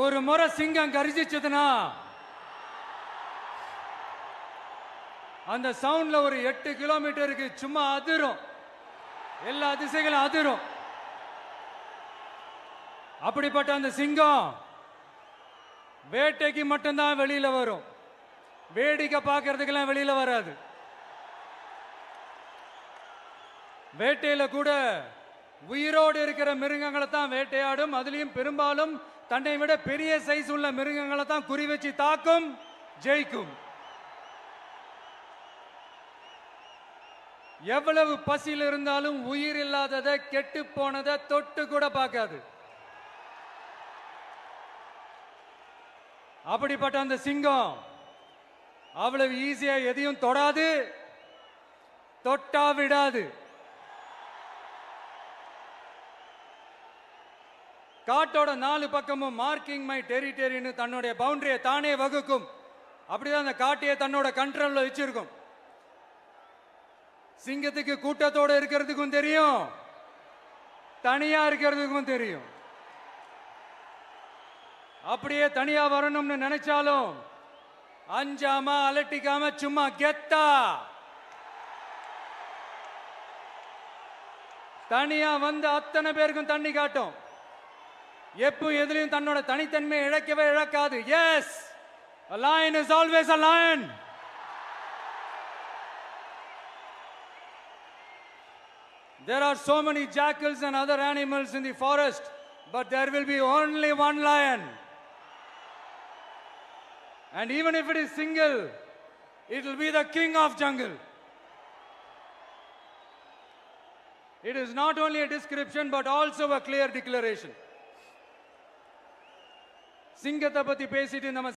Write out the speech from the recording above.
ஒரு முறை சிங்கம் கர்ஜிச்சதுன்னா அந்த சவுண்ட்ல ஒரு 8 கிலோமீட்டருக்கு சும்மா அதிரும், எல்லா திசைகளும் அதிரும். அப்படிப்பட்ட அந்த சிங்கம் வேட்டைக்கு மட்டும்தான் வெளியில வரும், வேடிக்கை பார்க்கறதுக்கெல்லாம் வெளியில வராது. வேட்டையில கூட உயிரோடு இருக்கிற மிருகங்களை தான் வேட்டையாடும். அதுலயும் பெரும்பாலும் தன்னை விட பெரிய சைஸ் உள்ள மிருகங்களை தான் குறி வச்சு தாக்கும், ஜெயிக்கும். எவ்வளவு பசியில் இருந்தாலும் உயிர் இல்லாததை, கெட்டு போனதை தொட்டு கூட பார்க்காது. அப்படிப்பட்ட அந்த சிங்கம் அவ்வளவு ஈஸியா எதையும் தொடாது, தொட்டா விடாது. காட்டோட 4 பக்கமும் மார்க்கிங் மை டெரிட்டரின்னு தன்னுடைய பவுண்டரியை தானே வகுக்கும். அப்படிதான் அந்த காட்டையை தன்னோட கண்ட்ரோல்ல வச்சிருக்கும். சிங்கத்துக்கு கூட்டத்தோட இருக்கிறதுக்கும் தெரியும், தனியா இருக்கிறதுக்கும் தெரியும். அப்படியே தனியா வரணும்னு நினைச்சாலும் அஞ்சாம அலட்டிக்காம சும்மா கெத்தா தனியா வந்து அத்தனை பேருக்கும் தண்ணி காட்டும். எப்போ எதிலையும் தன்னோட தனித்தன்மையை இழக்கவே இழக்காது. Yes, a lion is always a lion. There are so many jackals and other animals in the forest, but there will be only one lion. And even if it is single, it will be the king of jungle. It is not only a description but also a clear declaration. சிங்கத்தை பத்தி பேசிட்டு நம்ம